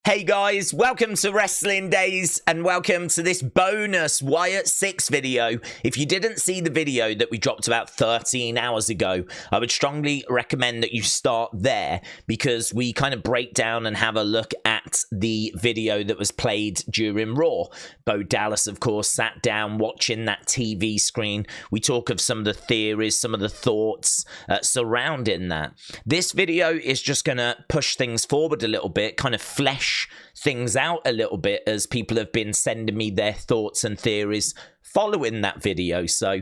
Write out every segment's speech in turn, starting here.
Hey guys, welcome to Wrestling Daze and welcome to this bonus Wyatt Sicks video. If you didn't see the video that we dropped about 13 hours ago, I would strongly recommend that you start there because we kind of break down and have a look at the video that was played during Raw. Bo Dallas, of course, sat down watching that TV screen. We talk of some of the theories, some of the thoughts surrounding that. This video is just going to push things forward a little bit, kind of flesh things out a little bit as people have been sending me their thoughts and theories following that video. So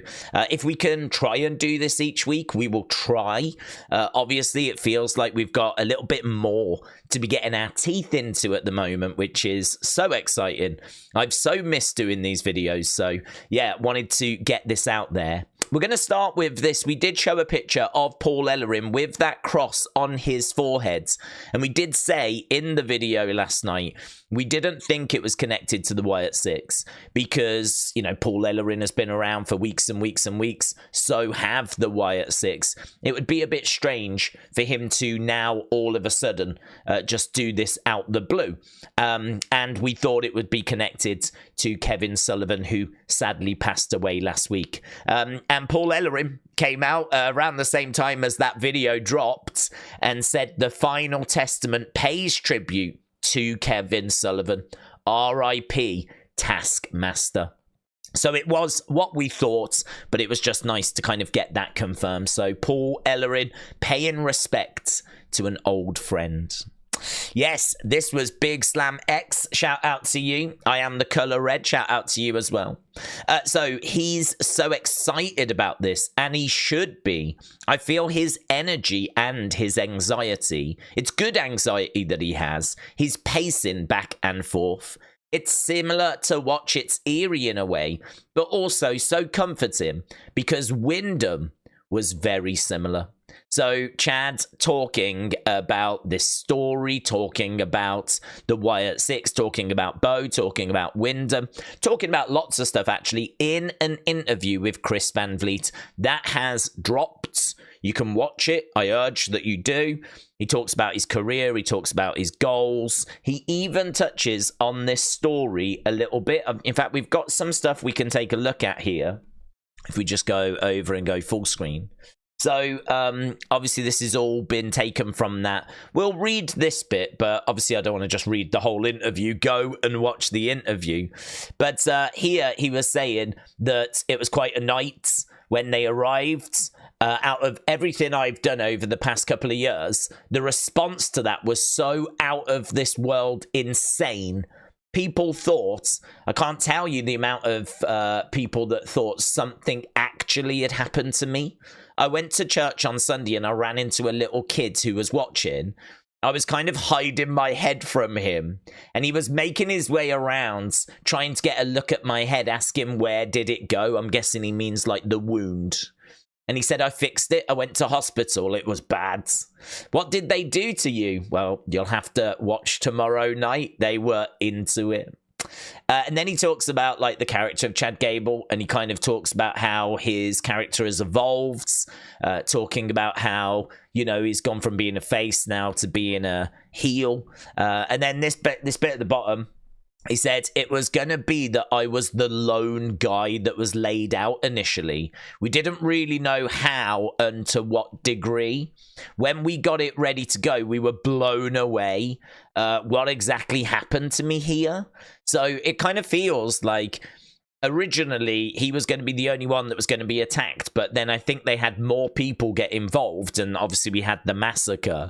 if we can try and do this each week, we will try. Obviously, it feels like we've got a little bit more to be getting our teeth into at the moment, which is so exciting. I've so missed doing these videos. So yeah, wanted to get this out there. We're going to start with this. We did show a picture of Paul Ellering with that cross on his forehead. And we did say in the video last night, we didn't think it was connected to the Wyatt Sicks because, you know, Paul Ellering has been around for weeks and weeks and weeks. So have the Wyatt Sicks. It would be a bit strange for him to now all of a sudden just do this out the blue. And we thought it would be connected to Kevin Sullivan, who sadly passed away last week. And Paul Ellering came out around the same time as that video dropped and said the Final Testament pays tribute to Kevin Sullivan. R.I.P. Taskmaster. So it was what we thought, but it was just nice to kind of get that confirmed. So Paul Ellering paying respect to an old friend. Yes, this was Big Slam X. Shout out to you. I am the color red. Shout out to you as well. So he's so excited about this, and he should be. I feel his energy and his anxiety. It's good anxiety that he has. He's pacing back and forth. It's similar to Watch It's Eerie in a way, but also so comforting because Wyndham was very similar. So Chad talking about this story, talking about the Wyatt Sicks, talking about Bo, talking about Wyndham, talking about lots of stuff actually in an interview with Chris Van Vliet. That has dropped. You can watch it. I urge that you do. He talks about his career. He talks about his goals. He even touches on this story a little bit. In fact, we've got some stuff we can take a look at here. If we just go over and go full screen. So, obviously, this has all been taken from that. We'll read this bit, but obviously, I don't want to just read the whole interview. Go and watch the interview. But here, he was saying that it was quite a night when they arrived. Out of everything I've done over the past couple of years, the response to that was so out of this world insane. People thought, I can't tell you the amount of people that thought something actually had happened to me. I went to church on Sunday and I ran into a little kid who was watching. I was kind of hiding my head from him and he was making his way around, trying to get a look at my head, asking where did it go? I'm guessing he means like the wound. And he said, I fixed it. I went to hospital. It was bad. What did they do to you? Well, you'll have to watch tomorrow night. They were into it. And then he talks about like the character of Chad Gable, and he kind of talks about how his character has evolved, talking about how, you know, he's gone from being a face now to being a heel. And then this bit at the bottom, he said, it was going to be that I was the lone guy that was laid out initially. We didn't really know how and to what degree. When we got it ready to go, we were blown away. What exactly happened to me here? So it kind of feels like originally he was going to be the only one that was going to be attacked, but then I think they had more people get involved, and obviously we had the massacre,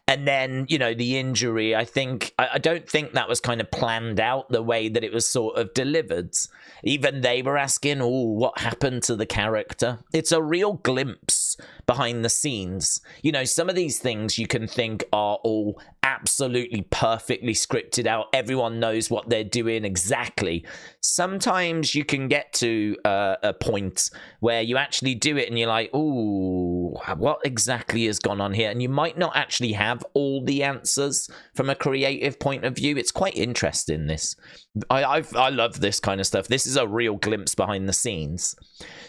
and then, you know, the injury. I don't think that was kind of planned out the way that it was sort of delivered. Even they were asking, oh, what happened to the character? It's a real glimpse behind the scenes. You know, some of these things you can think are all absolutely perfectly scripted out. Everyone knows what they're doing exactly. Sometimes you can get to a point where you actually do it and you're like, ooh, what exactly has gone on here? And you might not actually have all the answers from a creative point of view. It's quite interesting, this. I love this kind of stuff. This is a real glimpse behind the scenes.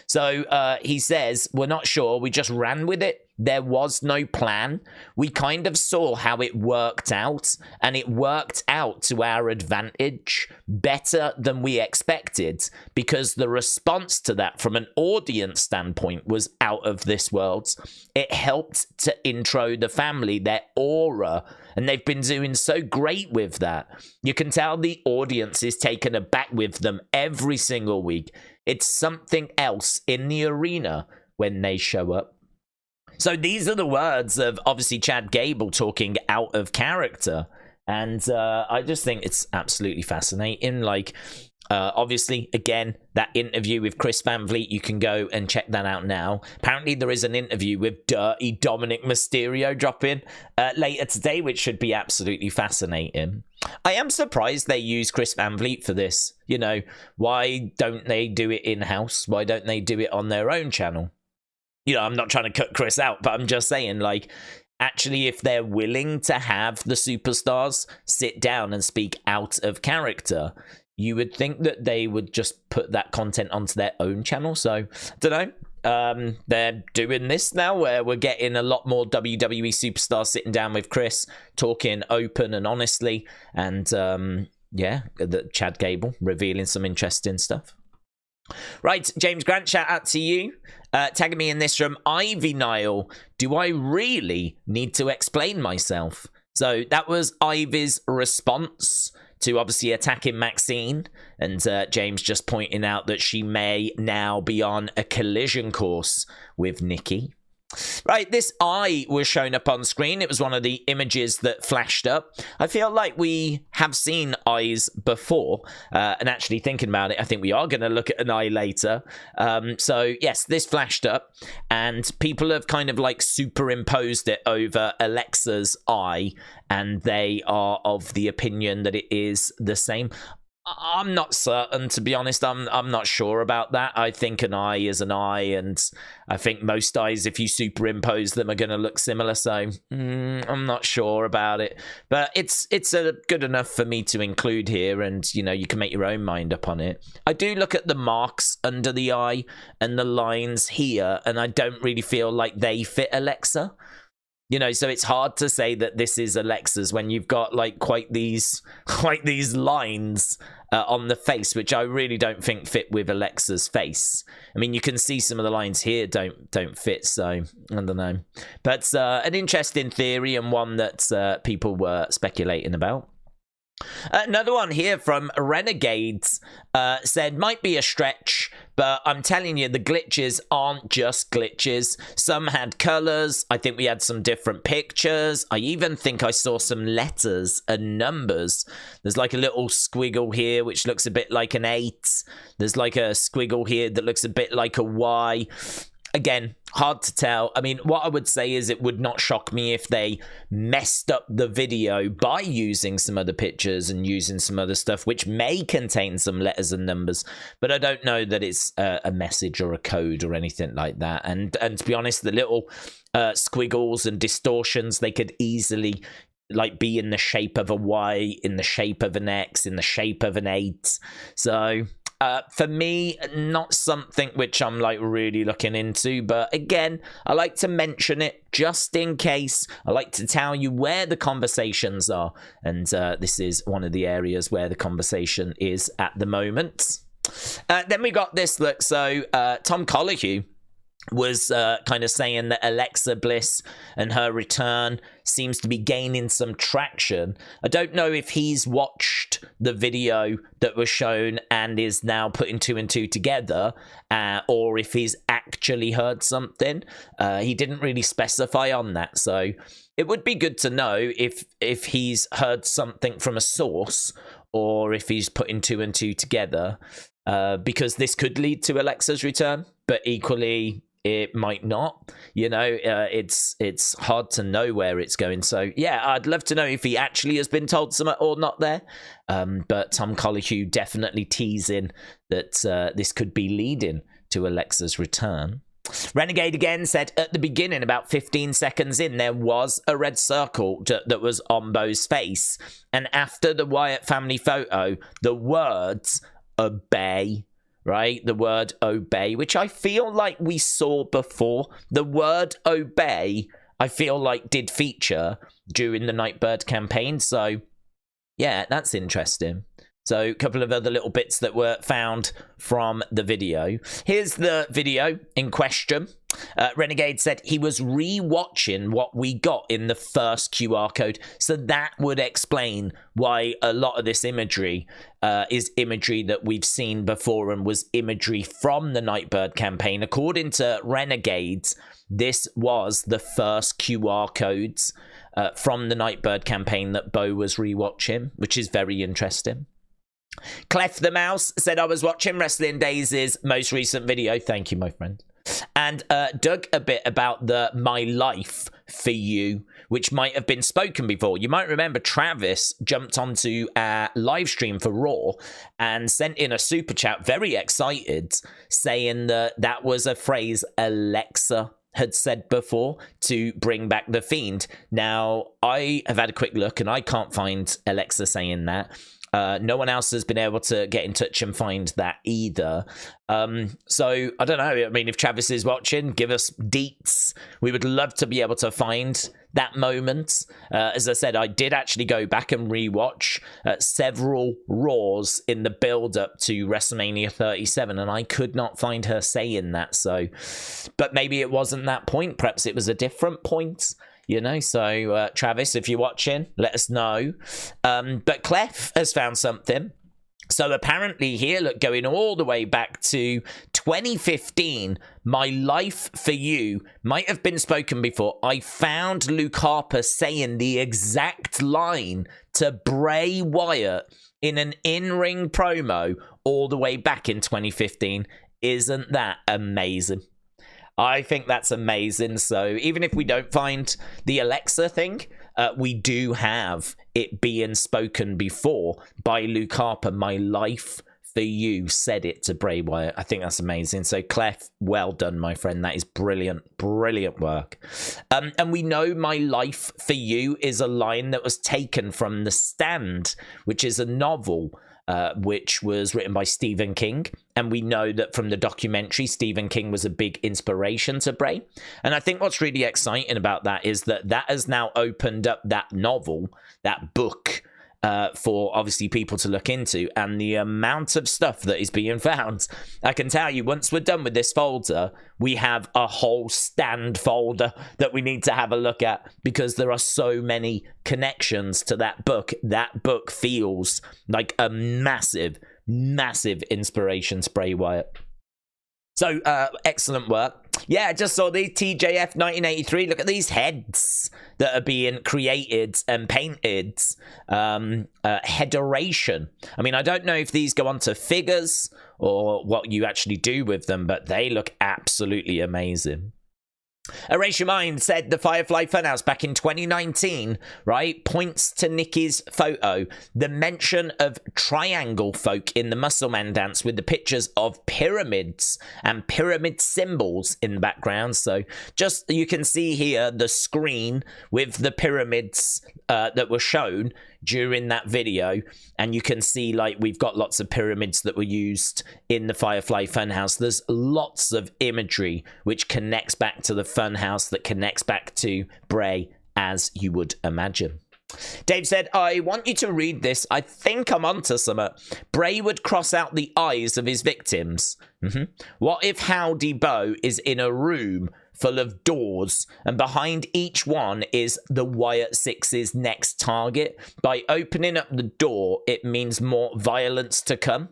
So he says, we're not sure. We just ran with it. There was no plan. We kind of saw how it worked out, and it worked out to our advantage better than we expected, because the response to that from an audience standpoint was out of this world. It helped to intro the family, their aura, and they've been doing so great with that. You can tell the audience is taken aback with them every single week. It's something else in the arena when they show up. So these are the words of, obviously, Chad Gable talking out of character. And I just think it's absolutely fascinating. Like, obviously, again, that interview with Chris Van Vliet, you can go and check that out now. Apparently, there is an interview with Dirty Dominic Mysterio dropping later today, which should be absolutely fascinating. I am surprised they use Chris Van Vliet for this. You know, why don't they do it in-house? Why don't they do it on their own channel? You know, I'm not trying to cut Chris out, but I'm just saying, like, actually, if they're willing to have the superstars sit down and speak out of character, you would think that they would just put that content onto their own channel. So, I don't know. They're doing this now where we're getting a lot more WWE superstars sitting down with Chris, talking open and honestly. And, yeah, Chad Gable revealing some interesting stuff. Right, James Grant, shout out to you. Tagging me in this from Ivy Nile. Do I really need to explain myself? So that was Ivy's response to obviously attacking Maxine. And James just pointing out that she may now be on a collision course with Nikki. Right, this eye was shown up on screen. It was one of the images that flashed up. I feel like we have seen eyes before, and actually thinking about it, I think we are going to look at an eye later. So yes, this flashed up, and people have kind of like superimposed it over Alexa's eye, and they are of the opinion that it is the same. I'm not certain, to be honest. I'm not sure about that. I think an eye is an eye, and I think most eyes, if you superimpose them, are going to look similar. So I'm not sure about it, but it's good enough for me to include here, and you know, you can make your own mind up on it. I do look at the marks under the eye and the lines here, and I don't really feel like they fit Alexa. You know, so it's hard to say that this is Alexa's when you've got like quite these lines on the face, which I really don't think fit with Alexa's face. I mean, you can see some of the lines here don't fit, so I don't know. But an interesting theory, and one that people were speculating about. Another one here from Renegades said, might be a stretch, but I'm telling you, the glitches aren't just glitches. Some had colors. I think we had some different pictures. I even think I saw some letters and numbers. There's like a little squiggle here, which looks a bit like an 8. There's like a squiggle here that looks a bit like a Y. Again, hard to tell. I mean, what I would say is it would not shock me if they messed up the video by using some other pictures and using some other stuff, which may contain some letters and numbers. But I don't know that it's a message or a code or anything like that. And to be honest, the little squiggles and distortions, they could easily like be in the shape of a Y, in the shape of an X, in the shape of an 8. So for me, not something which I'm like really looking into, but again, I like to mention it just in case. I like to tell you where the conversations are, and this is one of the areas where the conversation is at the moment. Then we got this look. So Tom Colohue was kind of saying that Alexa Bliss and her return seems to be gaining some traction. I don't know if he's watched the video that was shown and is now putting 2 and 2 together, or if he's actually heard something. He didn't really specify on that, so it would be good to know if he's heard something from a source, or if he's putting 2 and 2 together, because this could lead to Alexa's return, but equally it might not. You know, it's hard to know where it's going. So yeah, I'd love to know if he actually has been told something or not there. But Tom Colohue definitely teasing that this could be leading to Alexa's return. Renegade again said at the beginning, about 15 seconds in, there was a red circle that was on Bo's face. And after the Wyatt family photo, the words obey, right? The word obey, which I feel like we saw before. The word obey, I feel like did feature during the Nightbird campaign. So, yeah, that's interesting. So a couple of other little bits that were found from the video. Here's the video in question. Renegade said he was re-watching what we got in the first QR code. So that would explain why a lot of this imagery is imagery that we've seen before and was imagery from the Nightbird campaign. According to Renegades, this was the first QR codes from the Nightbird campaign that Bo was re-watching, which is very interesting. Clef the Mouse said, I was watching Wrestling Daze's most recent video. Thank you, my friend. And dug a bit about the My Life for You, which might have been spoken before. You might remember Travis jumped onto a live stream for Raw and sent in a super chat, very excited, saying that that was a phrase Alexa had said before to bring back the Fiend. Now, I have had a quick look and I can't find Alexa saying that. No one else has been able to get in touch and find that either. So, I don't know. I mean, if Travis is watching, give us deets. We would love to be able to find that moment. As I said, I did actually go back and rewatch several Raws in the build-up to WrestleMania 37, and I could not find her saying that. So, but maybe it wasn't that point. Perhaps it was a different point. You know, so Travis, if you're watching, let us know. But Clef has found something. So apparently here, look, going all the way back to 2015, My Life for You might have been spoken before. I found Luke Harper saying the exact line to Bray Wyatt in an in-ring promo all the way back in 2015. Isn't that amazing? I think that's amazing. So even if we don't find the Alexa thing, we do have it being spoken before by Luke Harper. My Life for You said it to Bray Wyatt. I think that's amazing. So Clef, well done, my friend. That is brilliant, brilliant work. And we know My Life for You is a line that was taken from The Stand, which is a novel which was written by Stephen King. And we know that from the documentary, Stephen King was a big inspiration to Bray. And I think what's really exciting about that is that that has now opened up that novel, that book, for obviously people to look into, and the amount of stuff that is being found. I can tell you, once we're done with this folder, we have a whole Stand folder that we need to have a look at, because there are so many connections to that book. That book feels like a massive, massive inspiration to Bray Wyatt. So, excellent work. Yeah, I just saw these TJF 1983. Look at these heads that are being created and painted. Headeration. I mean, I don't know if these go onto figures or what you actually do with them, but they look absolutely amazing. Erase Your Mind said the Firefly Funhouse back in 2019, right, points to Nikki's photo. The mention of triangle folk in the Muscle Man dance with the pictures of pyramids and pyramid symbols in the background. So just, you can see here the screen with the pyramids that were shown during that video, and you can see like we've got lots of pyramids that were used in the Firefly Funhouse. There's lots of imagery which connects back to the Funhouse, that connects back to Bray, as you would imagine. Dave said, I want you to read this. I think I'm onto something. Bray would cross out the eyes of his victims. What if Howdy Bo is in a room full of doors, and behind each one is the Wyatt Six's next target? By opening up the door, it means more violence to come.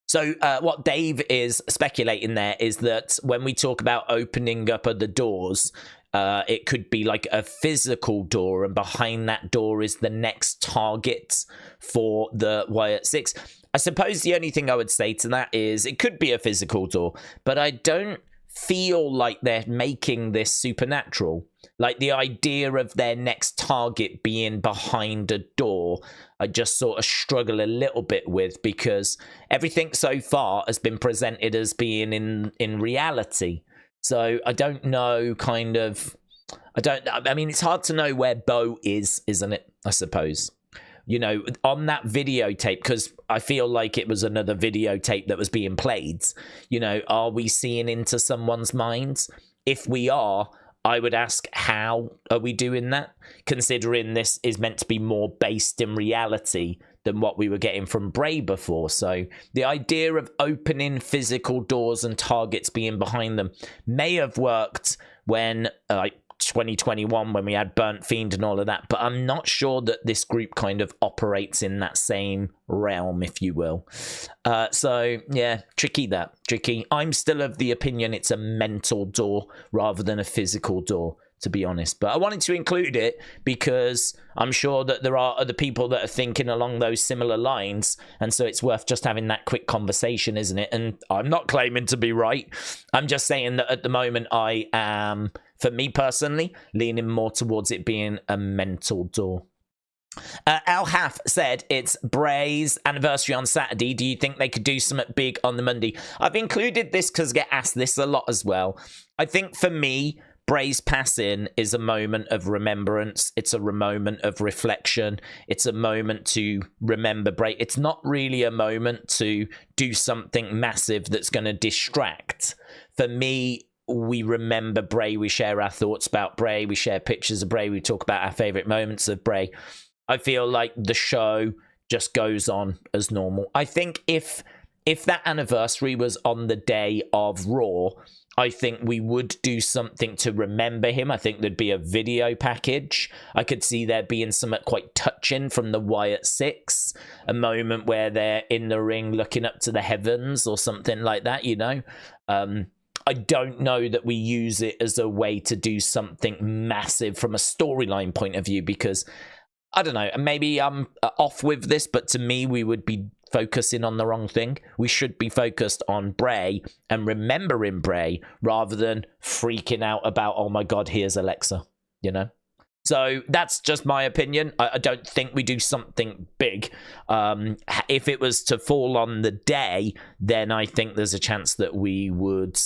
So what Dave is speculating there is that when we talk about opening up of the doors, it could be like a physical door, and behind that door is the next target for the Wyatt Six. I suppose the only thing I would say to that is it could be a physical door, but I don't feel like they're making this supernatural. Like the idea of their next target being behind a door, I just sort of struggle a little bit with, because everything so far has been presented as being in reality. So I don't know, kind of, I mean, it's hard to know where Bo is, isn't it? I suppose. You know, on that videotape, because I feel like it was another videotape that was being played. You know, are we seeing into someone's minds? If we are, I would ask, how are we doing that? Considering this is meant to be more based in reality than what we were getting from Bray before. So the idea of opening physical doors and targets being behind them may have worked when, 2021, when we had Burnt Fiend and all of that, but I'm not sure that this group kind of operates in that same realm, if you will. So yeah, tricky. I'm still of the opinion it's a mental door rather than a physical door, to be honest, but I wanted to include it because I'm sure that there are other people that are thinking along those similar lines, and so it's worth just having that quick conversation, isn't it? And I'm not claiming to be right. I'm just saying that at the moment I am, for me personally, leaning more towards it being a mental door. Al Haf said it's Bray's anniversary on Saturday. Do you think they could do something big on the Monday? I've included this because I get asked this a lot as well. I think for me, Bray's passing is a moment of remembrance. It's a moment of reflection. It's a moment to remember Bray. It's not really a moment to do something massive that's going to distract. For me, we remember Bray. We share our thoughts about Bray. We share pictures of Bray. We talk about our favorite moments of Bray. I feel like the show just goes on as normal. I think if that anniversary was on the day of Raw, I think we would do something to remember him. I think there'd be a video package. I could see there being something quite touching from the Wyatt Sicks, a moment where they're in the ring looking up to the heavens or something like that, you know. I don't know that we use it as a way to do something massive from a storyline point of view, because I don't know, maybe I'm off with this, but to me, we would be focusing on the wrong thing. We should be focused on Bray and remembering Bray rather than freaking out about, oh my God, here's Alexa, you know? So that's just my opinion. I don't think we do something big. If it was to fall on the day, then I think there's a chance that we would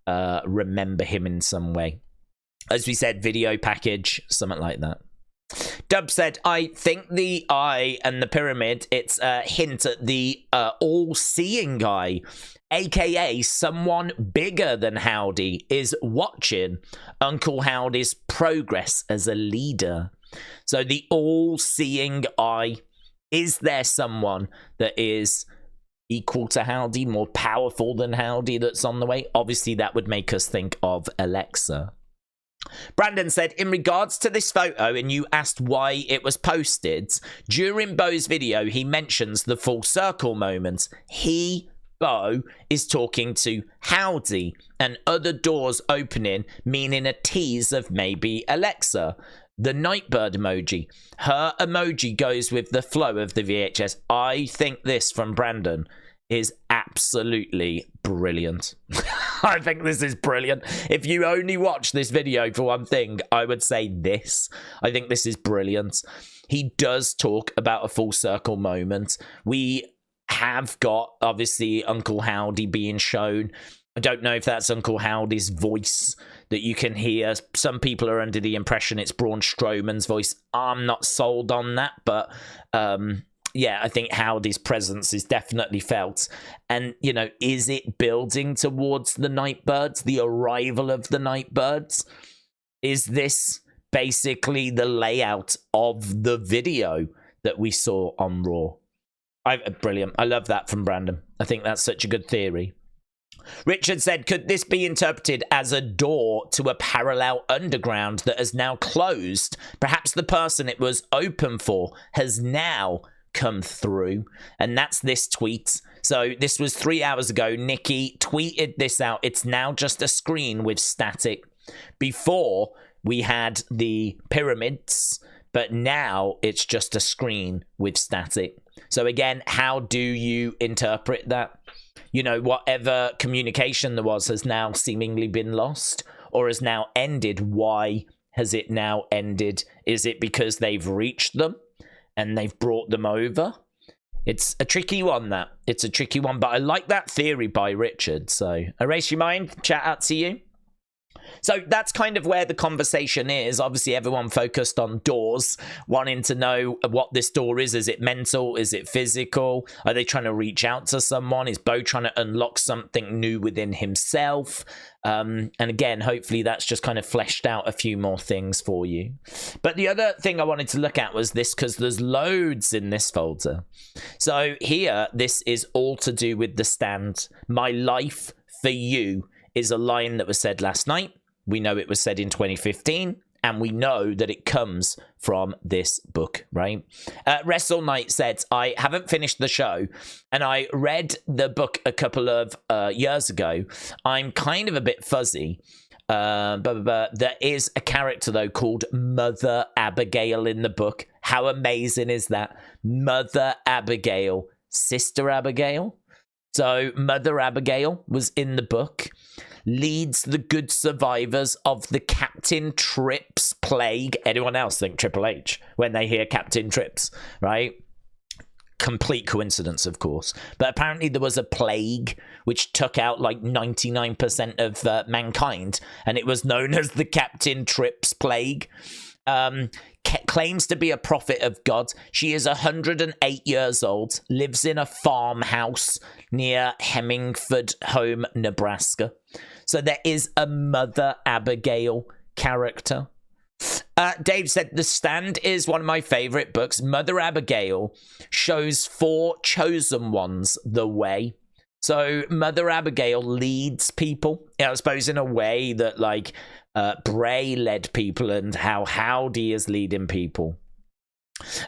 remember him in some way. As we said, video package, something like that. Dub said, I think the eye and the pyramid, it's a hint at the all-seeing guy, aka someone bigger than Howdy, is watching Uncle Howdy's progress as a leader. So the all-seeing eye, is there someone that is equal to Howdy, more powerful than Howdy that's on the way? Obviously, that would make us think of Alexa. Brandon said, in regards to this photo, and you asked why it was posted, during Bo's video, he mentions the full circle moment. Bo, is talking to Howdy, and other doors opening, meaning a tease of maybe Alexa. The Nightbird emoji. Her emoji goes with the flow of the VHS. I think this from Brandon is absolutely brilliant. I think this is brilliant. If you only watch this video for one thing, I would say this. I think this is brilliant. He does talk about a full circle moment. We have got, obviously, Uncle Howdy being shown. I don't know if that's Uncle Howdy's voice that you can hear. Some people are under the impression it's Braun Strowman's voice. I'm not sold on that, but yeah, I think Howdy's presence is definitely felt. And, you know, is it building towards the Nightbirds, the arrival of the Nightbirds? Is this basically the layout of the video that we saw on Raw? Brilliant. I love that from Brandon. I think that's such a good theory. Richard said, could this be interpreted as a door to a parallel underground that has now closed? Perhaps the person it was open for has now come through. And that's this tweet. So this was 3 hours ago. Nikki tweeted this out. It's now just a screen with static. Before, we had the pyramids, but now it's just a screen with static. So again, how do you interpret that? You know, whatever communication there was has now seemingly been lost or has now ended. Why has it now ended? Is it because they've reached them and they've brought them over? It's a tricky one, that. It's a tricky one, but I like that theory by Richard. So, Erase Your Mind, chat out to you. So that's kind of where the conversation is. Obviously, everyone focused on doors, wanting to know what this door is. Is it mental? Is it physical? Are they trying to reach out to someone? Is Bo trying to unlock something new within himself? And again, hopefully that's just kind of fleshed out a few more things for you. But the other thing I wanted to look at was this, because there's loads in this folder. So here, this is all to do with the stand. My life for you is a line that was said last night. We know it was said in 2015. And we know that it comes from this book, right? Wrestle Knight said, I haven't finished the show, and I read the book a couple of years ago. I'm kind of a bit fuzzy. There is a character, though, called Mother Abigail in the book. How amazing is that? Mother Abigail, Sister Abigail. So Mother Abigail was in the book. Leads the good survivors of the Captain Trips plague. Anyone else think Triple H when they hear Captain Trips, right? Complete coincidence, of course. But apparently there was a plague which took out like 99% of mankind, and it was known as the Captain Trips plague. Claims to be a prophet of God. She is 108 years old, lives in a farmhouse near Hemingford Home, Nebraska. So there is a Mother Abigail character. Dave said, The Stand is one of my favorite books. Mother Abigail shows 4 chosen ones the way. So Mother Abigail leads people, I suppose, in a way that like Bray led people, and how Howdy is leading people.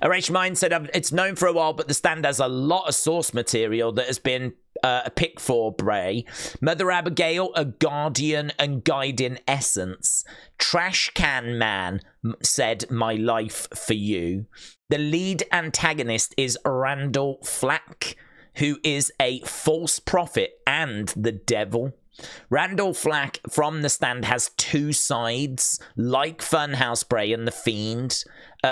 RH Mind said, it's known for a while, but The Stand has a lot of source material that has been a pick for Bray. Mother Abigail, a guardian and guiding essence. Trash Can Man said, my life for you. The lead antagonist is Randall Flack, who is a false prophet and the devil. Randall Flack from The Stand has 2 sides, like Funhouse Bray and The Fiend.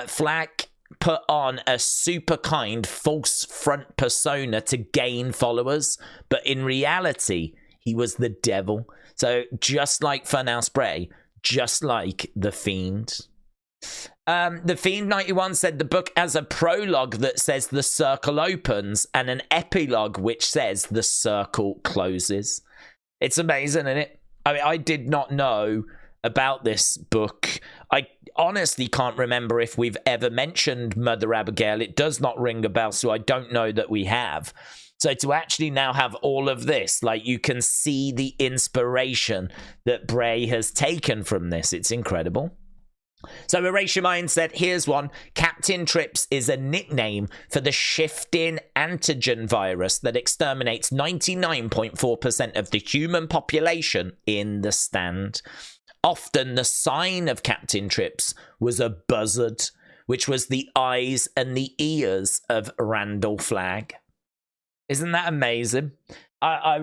Flack put on a super kind false front persona to gain followers, but in reality, he was the devil. So just like Funhouse Bray, just like The Fiend. The Fiend 91 said the book has a prologue that says the circle opens and an epilogue which says the circle closes. It's amazing, isn't it? I mean, I did not know about this book. I honestly can't remember if we've ever mentioned Mother Abigail. It does not ring a bell, so I don't know that we have. So to actually now have all of this, like, you can see the inspiration that Bray has taken from this. It's incredible. So Erasure Mind said, here's one. Captain Trips is a nickname for the shifting antigen virus that exterminates 99.4% of the human population in The Stand. Often the sign of Captain Trips was a buzzard, which was the eyes and the ears of Randall Flagg. Isn't that amazing? I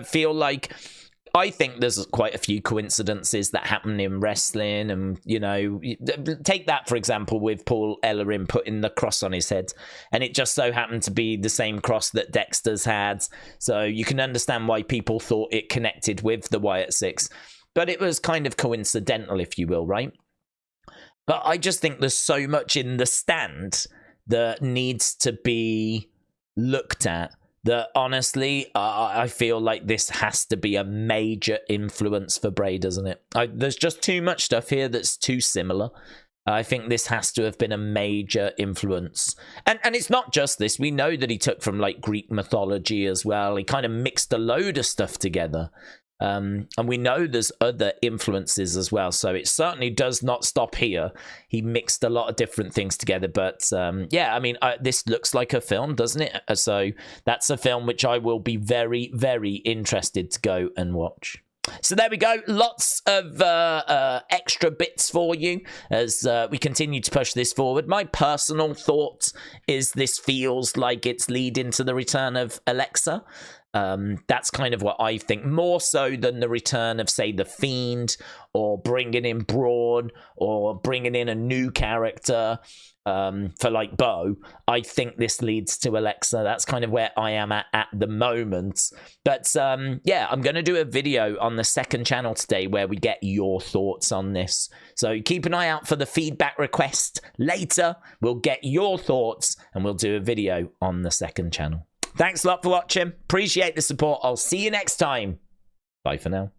feel like, I think there's quite a few coincidences that happen in wrestling, and, you know, take that, for example, with Paul Ellering putting the cross on his head, and it just so happened to be the same cross that Dexter's had, so you can understand why people thought it connected with the Wyatt Sicks, but it was kind of coincidental, if you will, right? But I just think there's so much in The Stand that needs to be looked at, that honestly, I feel like this has to be a major influence for Bray, doesn't it? There's just too much stuff here that's too similar. I think this has to have been a major influence. And it's not just this. We know that he took from, like, Greek mythology as well. He kind of mixed a load of stuff together. And we know there's other influences as well. So it certainly does not stop here. He mixed a lot of different things together. But yeah, I mean, this looks like a film, doesn't it? So that's a film which I will be very, very interested to go and watch. So there we go. Lots of extra bits for you as we continue to push this forward. My personal thought is this feels like it's leading to the return of Alexa. That's kind of what I think, more so than the return of, say, The Fiend, or bringing in Braun, or bringing in a new character for like Bo. I think this leads to Alexa. That's kind of where I am at the moment. But yeah, I'm going to do a video on the second channel today where we get your thoughts on this. So keep an eye out for the feedback request later. We'll get your thoughts and we'll do a video on the second channel. Thanks a lot for watching. Appreciate the support. I'll see you next time. Bye for now.